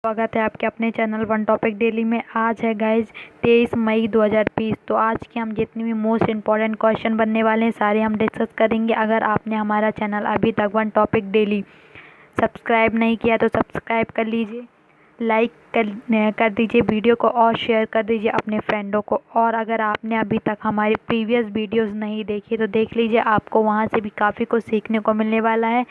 स्वागत है आपके अपने चैनल वन टॉपिक डेली में। आज है गाइज 23 मई 2020। तो आज के हम जितने भी मोस्ट इम्पॉर्टेंट क्वेश्चन बनने वाले हैं सारे हम डिस्कस करेंगे। अगर आपने हमारा चैनल अभी तक वन टॉपिक डेली सब्सक्राइब नहीं किया तो सब्सक्राइब कर लीजिए, लाइक कर दीजिए वीडियो को और शेयर कर दीजिए अपने फ्रेंडों को। और अगर आपने अभी तक हमारी प्रीवियस वीडियोज़ नहीं देखी तो देख लीजिए, आपको वहाँ से भी काफ़ी कुछ सीखने को मिलने वाला है।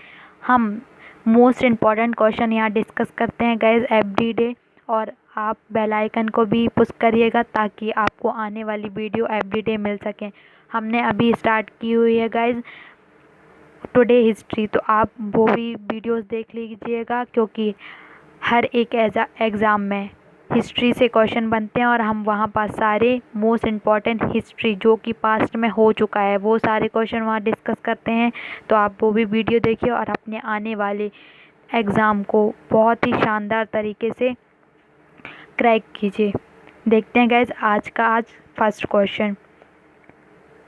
हम मोस्ट इम्पॉर्टेंट क्वेश्चन यहाँ डिस्कस करते हैं गाइज एवरी डे, और आप बेल आइकन को भी पुश करिएगा ताकि आपको आने वाली वीडियो एवरी डे मिल सके। हमने अभी स्टार्ट की हुई है गाइज टुडे हिस्ट्री, तो आप वो भी वीडियोस देख लीजिएगा क्योंकि हर एक एग्ज़ाम में हिस्ट्री से क्वेश्चन बनते हैं और हम वहाँ पर सारे मोस्ट इम्पॉर्टेंट हिस्ट्री जो कि पास्ट में हो चुका है वो सारे क्वेश्चन वहाँ डिस्कस करते हैं। तो आप वो भी वीडियो देखिए और अपने आने वाले एग्ज़ाम को बहुत ही शानदार तरीके से क्रैक कीजिए। देखते हैं गाइज आज फर्स्ट क्वेश्चन,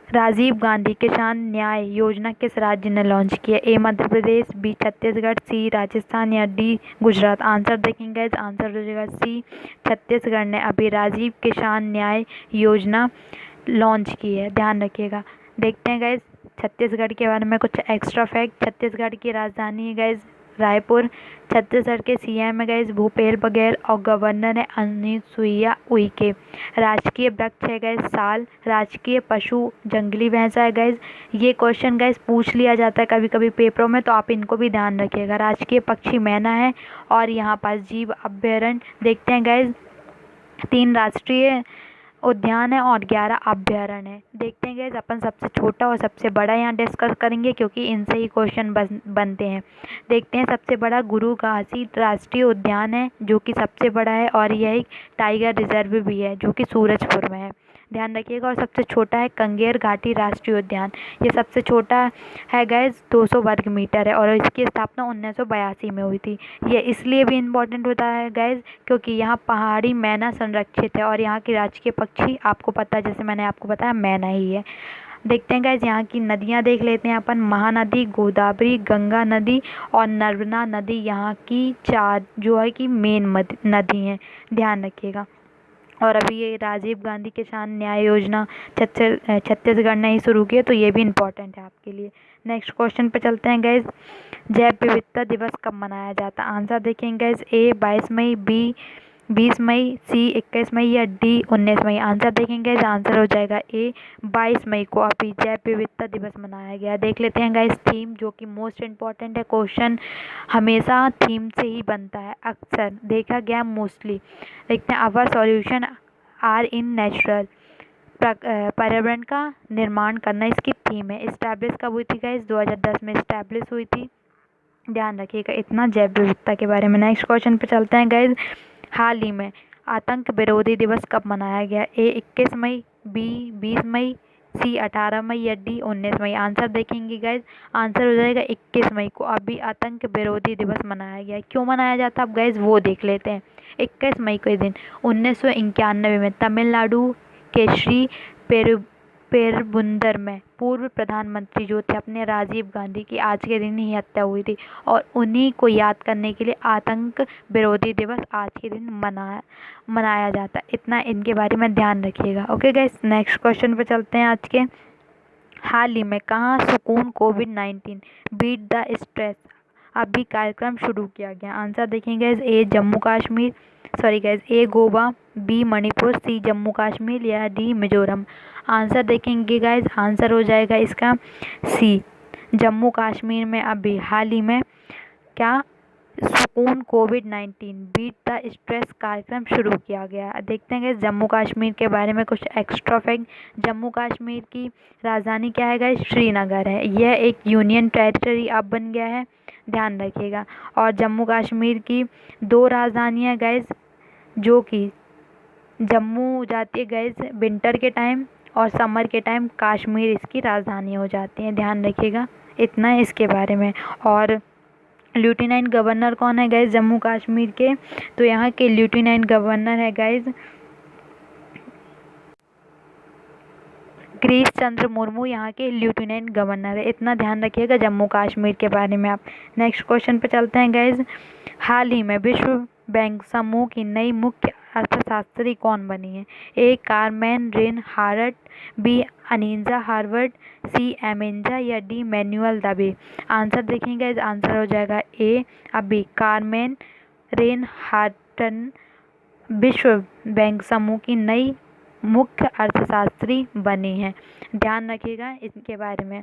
राजीव गांधी किसान न्याय योजना किस राज्य ने लॉन्च किया? ए मध्य प्रदेश, बी छत्तीसगढ़, सी राजस्थान या डी गुजरात। आंसर देखेंगे गाइज, आंसर हो जाएगा सी, छत्तीसगढ़ ने अभी राजीव किसान न्याय योजना लॉन्च की है, ध्यान रखिएगा। देखते हैं गाइज छत्तीसगढ़ के बारे में कुछ एक्स्ट्रा फैक्ट। छत्तीसगढ़ की राजधानी है गाइज रायपुर। छत्तीसगढ़ के सीएम है गाइज भूपेश बघेल और गवर्नर है अनुसुईया उइके। राजकीय वृक्ष है गाइज साल। राजकीय पशु जंगली भैंसा है गाइज। ये क्वेश्चन गाइज पूछ लिया जाता है कभी कभी पेपरों में, तो आप इनको भी ध्यान रखिएगा। राजकीय पक्षी मैना है और यहाँ पास जीव अभ्यारण्य देखते हैं गाइज 3 राष्ट्रीय उद्यान है और 11 अभ्यारण्य है। देखते हैं गाइज अपन सबसे छोटा और सबसे बड़ा यहाँ डिस्कस करेंगे क्योंकि इनसे ही क्वेश्चन बनते हैं। देखते हैं सबसे बड़ा गुरु घासी राष्ट्रीय उद्यान है जो कि सबसे बड़ा है, और यह एक टाइगर रिजर्व भी है जो कि सूरजपुर में है, ध्यान रखिएगा। और सबसे छोटा है कंगेर घाटी राष्ट्रीय उद्यान, ये सबसे छोटा है गाइज 200 वर्ग मीटर है और इसकी स्थापना 1982 में हुई थी। ये इसलिए भी इम्पोर्टेंट होता है गाइज क्योंकि यहाँ पहाड़ी मैना संरक्षित है और यहाँ की राजकीय पक्षी आपको पता है, जैसे मैंने आपको बताया, मैना ही है। देखते हैं गाइज यहाँ की नदियाँ देख लेते हैं अपन। महानदी, गोदावरी, गंगा नदी और नर्मदा नदी यहाँ की 4 जो है कि मेन नदी हैं, ध्यान रखिएगा। और अभी ये राजीव गांधी किसान न्याय योजना छत्तीसगढ़ ने ही शुरू की है, तो ये भी इम्पोर्टेंट है आपके लिए। नेक्स्ट क्वेश्चन पे चलते हैं गाइज, जैव विविधता दिवस कब मनाया जाता है? आंसर देखेंगे गाइज, ए 22 मई, बी 20 मई, सी 21 मई या डी 19 मई। आंसर देखेंगे गाइज, आंसर हो जाएगा ए 22 मई को अभी जैव विविधता दिवस मनाया गया। देख लेते हैं गाइज थीम जो कि मोस्ट इम्पॉर्टेंट है, क्वेश्चन हमेशा थीम से ही बनता है, अक्सर देखा गया मोस्टली। देखते हैं अवर सॉल्यूशन आर इन नेचुरल, पर्यावरण का निर्माण करना इसकी थीम है। इस्टेब्लिश कब हुई थी गाइज? 2010 में इस्टेब्लिश हुई थी, ध्यान रखिएगा इतना जैव विविधता के बारे में। नेक्स्ट क्वेश्चन पे चलते हैं गाइज, हाल ही में आतंक विरोधी दिवस कब मनाया गया? ए 21 मई, बी 20 मई, सी 18 मई या डी 19 मई। आंसर देखेंगे गाइज, आंसर हो जाएगा 21 मई को अभी आतंक विरोधी दिवस मनाया गया। क्यों मनाया जाता है अब गाइज वो देख लेते हैं। 21 मई के दिन 1991 में तमिलनाडु के श्री पेरुम्बदूर में पूर्व प्रधानमंत्री जो थे अपने राजीव गांधी की आज के दिन ही हत्या हुई थी, और उन्हीं को याद करने के लिए आतंक विरोधी दिवस आज के दिन मनाया जाता है। इतना इनके बारे में ध्यान रखिएगा। ओके गाइस, नेक्स्ट क्वेश्चन पे चलते हैं आज के। हाल ही में कहाँ सुकून कोविड-19 बीट द स्ट्रेस अभी कार्यक्रम शुरू किया गया? आंसर देखेंगे ए जम्मू कश्मीर, सॉरी गाइज, ए गोवा, बी मणिपुर, सी जम्मू कश्मीर या डी मिजोरम। आंसर देखेंगे गाइज, आंसर हो जाएगा इसका सी, जम्मू कश्मीर में अभी हाल ही में क्या सुकून कोविड-19 बीट द स्ट्रेस कार्यक्रम शुरू किया गया। देखते हैं जम्मू कश्मीर के बारे में कुछ एक्स्ट्रा फैक्ट। जम्मू कश्मीर की राजधानी क्या है गाइज? श्रीनगर है। यह एक यूनियन टेरिटरी अब बन गया है, ध्यान रखिएगा। और जम्मू कश्मीर की 2 राजधानियाँ गाइज जो कि जम्मू जाती है गाइज विंटर के टाइम और समर के टाइम कश्मीर इसकी राजधानी हो जाती है, ध्यान रखिएगा इतना है इसके बारे में। और लेफ्टिनेंट गवर्नर कौन है गाइज जम्मू कश्मीर के? तो यहाँ के लेफ्टिनेंट गवर्नर है गाइज गिरीश चंद्र मुर्मू, यहाँ के लेफ्टिनेंट गवर्नर है। इतना ध्यान रखिएगा जम्मू कश्मीर के बारे में आप। नेक्स्ट क्वेश्चन पे चलते हैं गाइज, हाल ही में विश्व बैंक समूह की नई मुख्य अर्थशास्त्री कौन बनी है? ए कारमेन रेन हार्ट, बी अनीजा हार्वर्ड, सी एमेंजा या डी मैनुअल दबे। आंसर देखेंगे, आंसर हो जाएगा ए अभी कारमेन रेन हार्टन विश्व बैंक समूह की नई मुख्य अर्थशास्त्री बनी है। ध्यान रखिएगा इसके बारे में।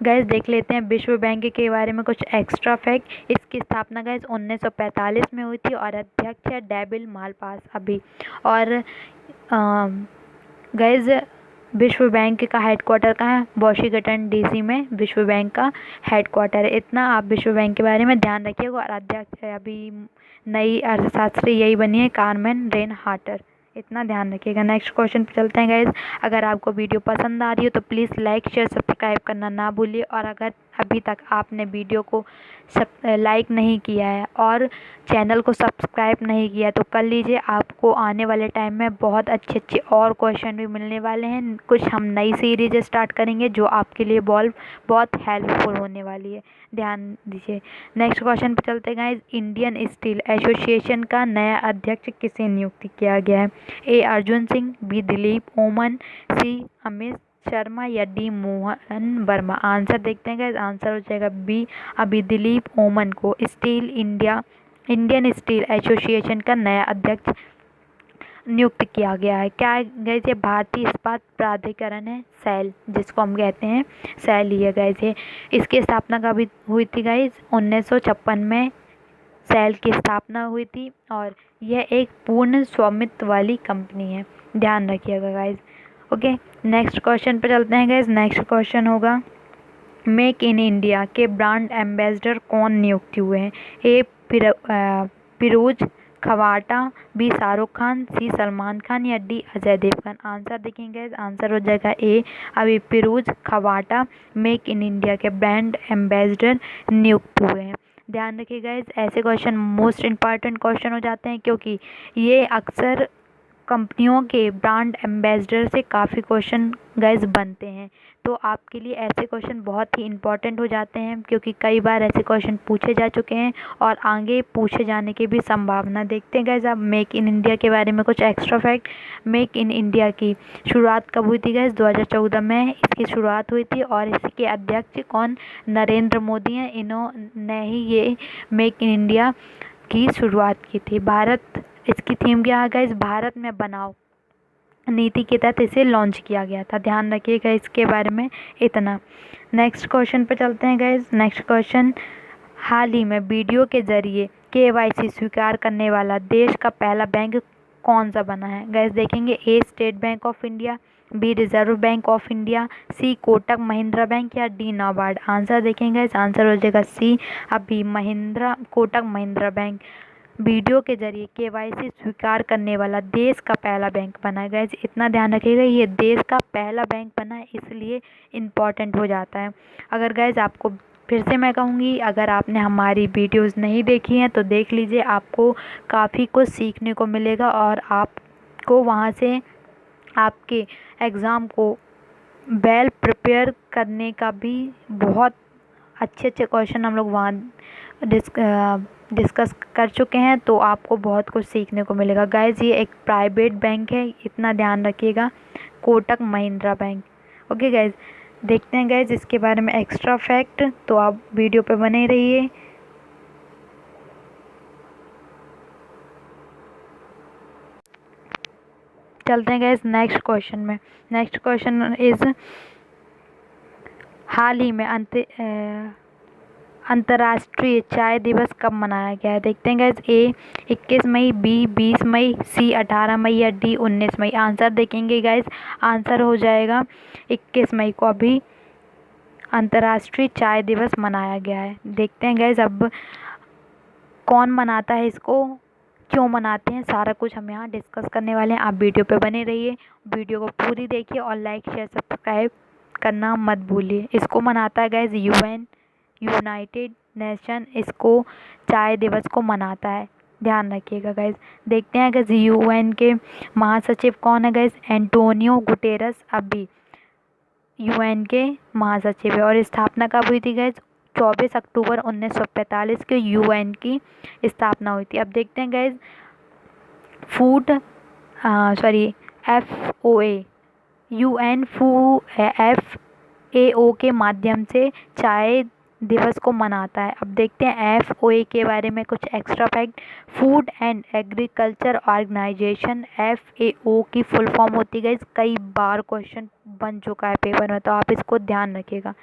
गैस देख लेते हैं विश्व बैंक के बारे में कुछ एक्स्ट्रा फैक्ट। इसकी स्थापना गैस 1945 में हुई थी और अध्यक्ष है डेविड मालपास अभी। और गैस विश्व बैंक का हेडक्वार्टर कहाँ है? वॉशिंगटन डीसी में विश्व बैंक का हेडक्वार्टर है। इतना आप विश्व बैंक के बारे में ध्यान रखिएगा। और अध्यक्ष अभी नई अर्थशास्त्री यही बनी है कारमेन रेन हार्टर, इतना ध्यान रखिएगा। नेक्स्ट क्वेश्चन पे चलते हैं गाइज। अगर आपको वीडियो पसंद आ रही हो तो प्लीज़ लाइक शेयर सब्सक्राइब करना ना भूलिए। और अगर अभी तक आपने वीडियो को लाइक नहीं किया है और चैनल को सब्सक्राइब नहीं किया तो कर लीजिए। आपको आने वाले टाइम में बहुत अच्छे अच्छे और क्वेश्चन भी मिलने वाले हैं। कुछ हम नई सीरीज स्टार्ट करेंगे जो आपके लिए बहुत हेल्पफुल होने वाली है, ध्यान दीजिए। नेक्स्ट क्वेश्चन पे चलते हैं। इंडियन स्टील एसोसिएशन का नया अध्यक्ष किसे नियुक्त किया गया है? ए अर्जुन सिंह, बी दिलीप ओमन, सी अमित शर्मा या डी मोहन वर्मा। आंसर देखते हैं गाइस, आंसर हो जाएगा बी अभी दिलीप ओमन को इंडियन स्टील एसोसिएशन का नया अध्यक्ष नियुक्त किया गया है। क्या गाइस ये भारतीय इस्पात प्राधिकरण है, सेल जिसको हम कहते हैं, सेल ही है गाइस ये। इसकी स्थापना कभी हुई थी गाइस? 1956 में सेल की स्थापना हुई थी और यह एक पूर्ण स्वामित्व वाली कंपनी है, ध्यान रखिएगा गाइस। ओके, नेक्स्ट क्वेश्चन पे चलते हैं गाइस। नेक्स्ट क्वेश्चन होगा मेक इन इंडिया के ब्रांड एम्बेसडर कौन नियुक्त हुए हैं? ए फिरोज खवाटा, बी शाहरुख खान, सी सलमान खान या डी अजय देवगन। आंसर देखेंगे, आंसर हो जाएगा ए अभी फिरोज खवाटा मेक इन इंडिया के ब्रांड एम्बेसडर नियुक्त हुए हैं। ध्यान रखिएगा, ऐसे क्वेश्चन मोस्ट इम्पॉर्टेंट क्वेश्चन हो जाते हैं क्योंकि ये अक्सर कंपनियों के ब्रांड एम्बेसडर से काफ़ी क्वेश्चन गाइस बनते हैं। तो आपके लिए ऐसे क्वेश्चन बहुत ही इम्पॉर्टेंट हो जाते हैं क्योंकि कई बार ऐसे क्वेश्चन पूछे जा चुके हैं और आगे पूछे जाने की भी संभावना। देखते हैं गाइस अब मेक इन इंडिया के बारे में कुछ extra fact. Make in India की शुरुआत कब हुई थी गाइस? 2014 में इसकी शुरुआत हुई थी और इसके अध्यक्ष कौन? नरेंद्र मोदी हैं। इन्होंने ही ये मेक इन इंडिया की शुरुआत की थी। भारत, इसकी थीम क्या है गाइस? भारत में बनाओ नीति के तहत इसे लॉन्च किया गया था। ध्यान रखिएगा इसके बारे में इतना। नेक्स्ट क्वेश्चन पे चलते हैं गाइस। नेक्स्ट क्वेश्चन, हाल ही में वीडियो के जरिए KYC स्वीकार करने वाला देश का पहला बैंक कौन सा बना है? गाइस देखेंगे, A State Bank of India, B Reserve Bank of India, C Kotak Mahindra bank या डी नाबार्ड। आंसर देखेंगे, आंसर हो जाएगा सी अभी कोटक महिंद्रा बैंक वीडियो के जरिए KYC स्वीकार करने वाला देश का पहला बैंक बना है। गाइस इतना ध्यान रखिएगा, ये देश का पहला बैंक बना है इसलिए इम्पॉर्टेंट हो जाता है। अगर गाइस आपको फिर से मैं कहूँगी, अगर आपने हमारी वीडियोस नहीं देखी हैं तो देख लीजिए, आपको काफ़ी कुछ सीखने को मिलेगा और आपको वहाँ से आपके एग्ज़ाम को वेल प्रिपेयर करने का भी बहुत अच्छे अच्छे क्वेश्चन हम लोग वहाँ डिस्कस कर चुके हैं, तो आपको बहुत कुछ सीखने को मिलेगा। गाइस ये एक प्राइवेट बैंक है, इतना ध्यान रखिएगा, Kotak Mahindra bank. Okay guys, देखते हैं गाइस इसके बारे में एक्स्ट्रा फैक्ट, तो आप वीडियो पे बने रहिए। चलते हैं गाइस नेक्स्ट क्वेश्चन में। नेक्स्ट क्वेश्चन इज हाल ही में अंतर्राष्ट्रीय चाय दिवस कब मनाया गया है? देखते हैं गाइस, ए 21 मई, बी 20 मई, सी 18 मई या डी 19 मई। आंसर देखेंगे गाइस, आंसर हो जाएगा 21 मई को अभी अंतर्राष्ट्रीय चाय दिवस मनाया गया है। देखते हैं गाइस अब कौन मनाता है इसको, क्यों मनाते हैं, सारा कुछ हम यहाँ डिस्कस करने वाले हैं। आप वीडियो पे बने रहिए, वीडियो को पूरी देखिए और लाइक शेयर सब्सक्राइब करना मत भूलिए। इसको मनाता है गाइस यूनाइटेड नेशन, इसको चाय दिवस को मनाता है, ध्यान रखिएगा गाइस। देखते हैं गाइस UN के महासचिव कौन है गाइस? एंटोनियो गुटेरस अभी UN के महासचिव है और स्थापना कब हुई थी गाइस? 24 अक्टूबर 1945 को यूएन की स्थापना हुई थी। अब देखते हैं गाइज FOA FAO के माध्यम से चाय दिवस को मनाता है। अब देखते हैं FOA के बारे में कुछ extra fact. Food and agriculture organization, FAO की फुल फॉर्म होती है। कई बार क्वेश्चन बन चुका है पेपर में, तो आप इसको ध्यान रखिएगा।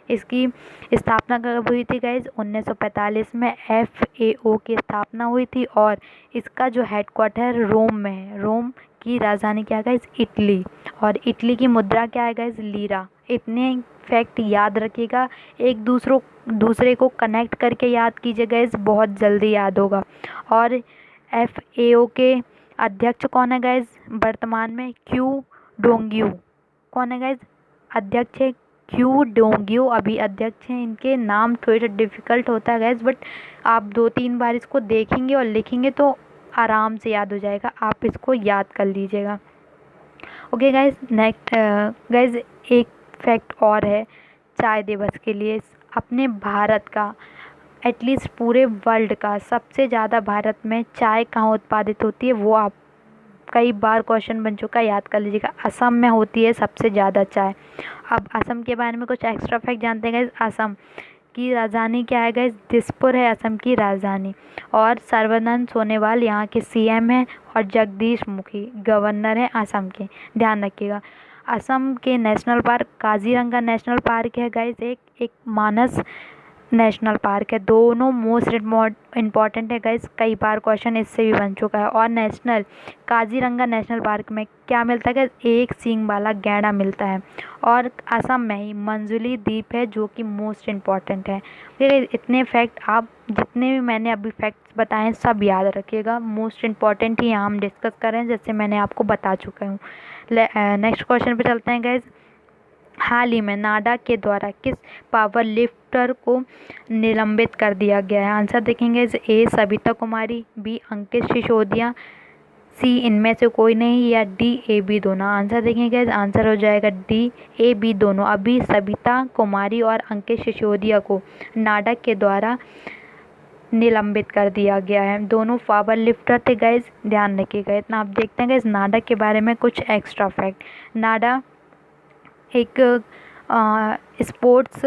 इसकी स्थापना कब हुई थी गाइज? 1945 में FAO की स्थापना हुई थी और इसका जो हेडक्वार्टर रोम में है। रोम की राजधानी क्या है गाइज? इटली। और इटली की मुद्रा क्या है गाइज? लीरा। इतने फैक्ट याद रखिएगा, एक दूसरे को कनेक्ट करके याद कीजिए गाइज, बहुत जल्दी याद होगा। और FAO के अध्यक्ष कौन है गाइज वर्तमान में? Q Dongyu. कौन है गाइज? अध्यक्ष है क्यू डोंग्यू, अभी अध्यक्ष हैं। इनके नाम थोड़ा डिफ़िकल्ट होता है गाइज, बट आप 2-3 बार इसको देखेंगे और लिखेंगे तो आराम से याद हो जाएगा। आप इसको याद कर लीजिएगा। ओके गाइज, नेक्स्ट गाइज एक फैक्ट और है चाय दिवस के लिए। अपने भारत का, एटलीस्ट पूरे वर्ल्ड का सबसे ज़्यादा भारत में चाय कहाँ उत्पादित होती है, वो आप कई बार क्वेश्चन बन चुका है, याद कर लीजिएगा। असम में होती है सबसे ज़्यादा चाय। अब असम के बारे में कुछ एक्स्ट्रा फैक्ट जानते हैं गाइज। असम की राजधानी क्या है गाइज? दिसपुर है असम की राजधानी। और सर्बानंद सोनोवाल यहाँ के CM हैं और जगदीश मुखी गवर्नर हैं असम के। ध्यान रखिएगा। असम के national park Kaziranga national park है गाइज, एक मानस नेशनल पार्क है। दोनों मोस्ट इम्पॉर्टेंट है गाइज, कई बार क्वेश्चन इससे भी बन चुका है। और नेशनल काजीरंगा नेशनल पार्क में क्या मिलता है गाइज? एक सींग वाला गैंडा मिलता है। और असम में ही मंजुली द्वीप है जो कि मोस्ट इम्पॉर्टेंट है। फिर इतने फैक्ट आप जितने भी मैंने अभी फैक्ट्स बताए हैं सब याद रखिएगा। मोस्ट इम्पॉर्टेंट ही यहाँ हम डिस्कस कर रहे हैं, जैसे मैंने आपको बता चुका हूँ। नेक्स्ट क्वेश्चन पे चलते हैं गाइज। हाल ही में नाडा के द्वारा किस पावर लिफ्टर को निलंबित कर दिया गया है? आंसर देखेंगे। A Savita Kumari, B Ankit Sisodia, C इनमें से कोई नहीं, या D A B दोनों। आंसर देखेंगे। आंसर हो जाएगा D A B दोनों। अभी सविता कुमारी और अंकित सिसोदिया को नाडा के द्वारा निलंबित कर दिया गया है। दोनों पावर लिफ्टर थे गाइज, ध्यान रखिएगा इतना। आप देखते हैं गाइज नाडा के बारे में कुछ एक्स्ट्रा फैक्ट। नाडा एक स्पोर्ट्स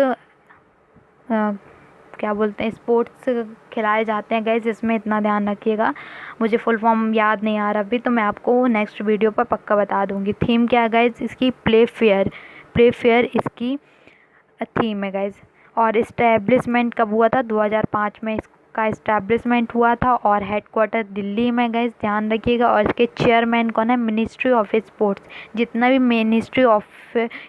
क्या बोलते हैं, स्पोर्ट्स खिलाए जाते हैं गाइज, इसमें इतना ध्यान रखिएगा। मुझे फुल फॉर्म याद नहीं आ रहा अभी, तो मैं आपको नेक्स्ट वीडियो पर पक्का बता दूंगी। थीम क्या है गाइज इसकी? प्ले फेयर इसकी थीम है गाइज। और इस्टेब्लिशमेंट कब हुआ था? 2005 में इसका इस्टेब्लिशमेंट हुआ था और हेडक्वार्टर दिल्ली में गाइज, ध्यान रखिएगा। और इसके चेयरमैन कौन है? Ministry of sports. जितना भी मिनिस्ट्री ऑफ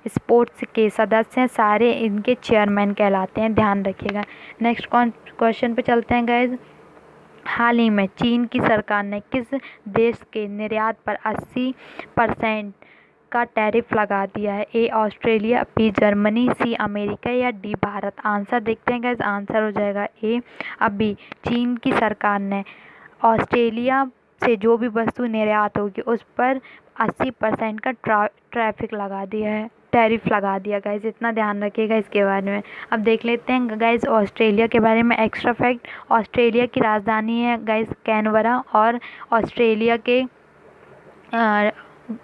स्पोर्ट्स के सदस्य हैं सारे इनके चेयरमैन कहलाते हैं, ध्यान रखिएगा। नेक्स्ट क्वेश्चन पे चलते हैं गाइज। हाल ही में चीन की सरकार ने किस देश के निर्यात पर 80% का टैरिफ लगा दिया है? A Australia, B Germany, C America, या D भारत। आंसर देखते हैं गाइस। आंसर हो जाएगा A। अभी चीन की सरकार ने ऑस्ट्रेलिया से जो भी वस्तु निर्यात होगी उस पर 80% का टैरिफ लगा दिया गाइज, इतना ध्यान रखिएगा इसके बारे में। अब देख लेते हैं गाइज ऑस्ट्रेलिया के बारे में एक्स्ट्रा फैक्ट। ऑस्ट्रेलिया की राजधानी है गाइज कैनबरा और ऑस्ट्रेलिया के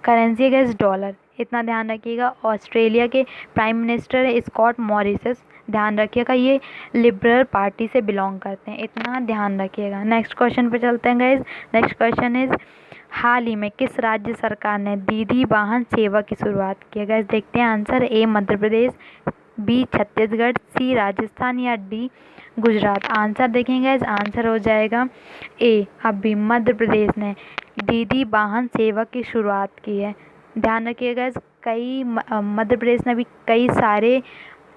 करेंसी है गाइज डॉलर, इतना ध्यान रखिएगा। ऑस्ट्रेलिया के प्राइम मिनिस्टर है स्कॉट मॉरिसन, ध्यान रखिएगा ये लिबरल पार्टी से बिलोंग करते हैं, इतना ध्यान रखिएगा। नेक्स्ट क्वेश्चन पे चलते हैं गाइज। नेक्स्ट क्वेश्चन इज हाल ही में किस राज्य सरकार ने दीदी वाहन सेवा की शुरुआत की है? गाइज देखते हैं answer. A Madhya Pradesh, B Chhattisgarh, C Rajasthan, या D गुजरात। आंसर देखेंगे गाइज। आंसर हो जाएगा A। अभी मध्य प्रदेश ने दीदी वाहन सेवा की शुरुआत की है, ध्यान रखिएगा। कई मध्य प्रदेश ने भी कई सारे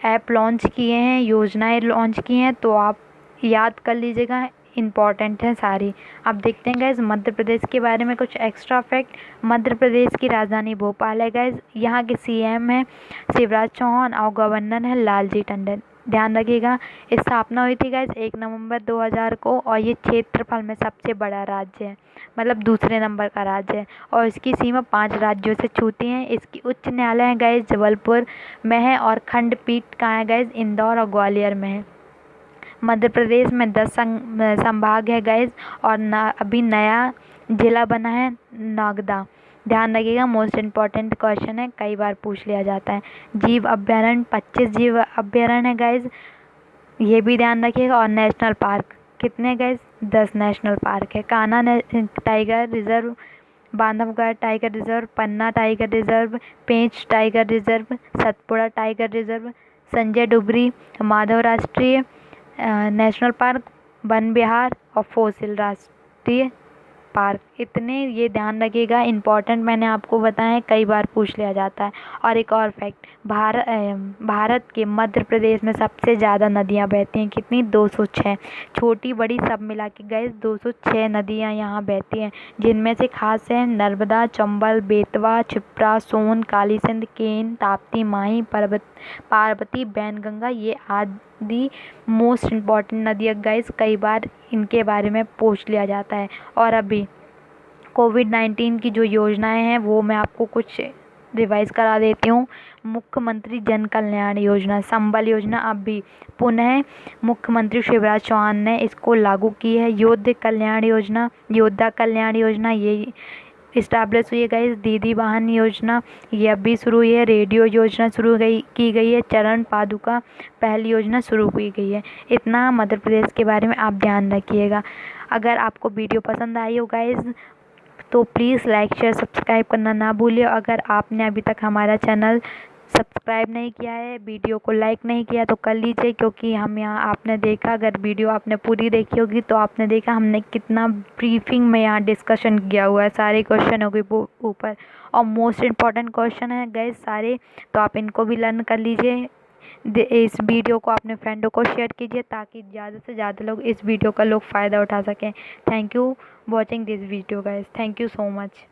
ऐप लॉन्च किए हैं, योजनाएं लॉन्च की हैं, तो आप याद कर लीजिएगा, इम्पॉर्टेंट है सारी। अब देखते हैं गाइज मध्य प्रदेश के बारे में कुछ एक्स्ट्रा फैक्ट। मध्य प्रदेश की राजधानी भोपाल है गाइज, यहाँ के CM है शिवराज चौहान और गवर्नर है लालजी टंडन, ध्यान रखिएगा। स्थापना हुई थी गाइज 1 नवंबर 2000 को और ये क्षेत्रफल में सबसे बड़ा राज्य है, मतलब दूसरे नंबर का राज्य है, और इसकी सीमा 5 राज्यों से छूती है। इसकी उच्च न्यायालय है गाइज जबलपुर में है और खंडपीठ कहाँ है गाइज? इंदौर और ग्वालियर में है। मध्य प्रदेश में 10 संभाग है गाइज, और अभी नया जिला बना है नागदा। ध्यान रखिएगा, मोस्ट इम्पॉर्टेंट क्वेश्चन है, कई बार पूछ लिया जाता है। जीव अभ्यारण्य 25 जीव अभ्यारण्य है गाइज, ये भी ध्यान रखिएगा। और नेशनल पार्क कितने गाइज? 10 नेशनल पार्क है। Kanha tiger reserve, Bandhavgarh tiger reserve, Panna tiger reserve, Pench tiger reserve, Satpura tiger reserve, Sanjay Dubri Madhav राष्ट्रीय नेशनल पार्क, वन विहार और फोसिल राष्ट्रीय पार्क। इतने ये ध्यान रखिएगा, इम्पॉर्टेंट मैंने आपको बताया, कई बार पूछ लिया जाता है। और एक और फैक्ट, भारत के मध्य प्रदेश में सबसे ज़्यादा नदियाँ बहती हैं, कितनी? 206। छोटी बड़ी सब मिला के गए 206 नदियाँ यहाँ बहती हैं, जिनमें से खास है नर्मदा, चंबल, बेतवा, क्षिप्रा, सोन, काली सिंध, केन, ताप्ती, माही, पार्वती, बैनगंगा, ये आदि मोस्ट इम्पॉर्टेंट नदियाँ गाइस, कई बार इनके बारे में पूछ लिया जाता है। और अभी कोविड-19 की जो योजनाएं हैं वो मैं आपको कुछ रिवाइज करा देती हूँ। मुख्यमंत्री जन कल्याण योजना, संबल योजना, अभी पुनः मुख्यमंत्री शिवराज चौहान ने इसको लागू की है। योद्धा कल्याण योजना ये इस्टेब्लिश हुई है गाइस। दीदी वाहन योजना ये अभी शुरू हुई है। रेडियो योजना की गई है। चरण पादुका पहली योजना शुरू की गई है। इतना मध्य प्रदेश के बारे में आप ध्यान रखिएगा। अगर आपको वीडियो पसंद आई हो गाइस तो प्लीज़ लाइक शेयर सब्सक्राइब करना ना भूलिए। अगर आपने अभी तक हमारा चैनल सब्सक्राइब नहीं किया है, वीडियो को लाइक नहीं किया तो कर लीजिए, क्योंकि हम यहाँ आपने देखा, अगर वीडियो आपने पूरी देखी होगी तो आपने देखा हमने कितना ब्रीफिंग में यहाँ डिस्कशन किया हुआ है सारे क्वेश्चनों के ऊपर। और मोस्ट इम्पॉर्टेंट क्वेश्चन है गाइस सारे, तो आप इनको भी लर्न कर लीजिए। इस वीडियो को अपने फ्रेंडों को शेयर कीजिए ताकि ज़्यादा से ज़्यादा लोग इस वीडियो का फ़ायदा उठा सकें। Thank you watching this video guys, thank you so much.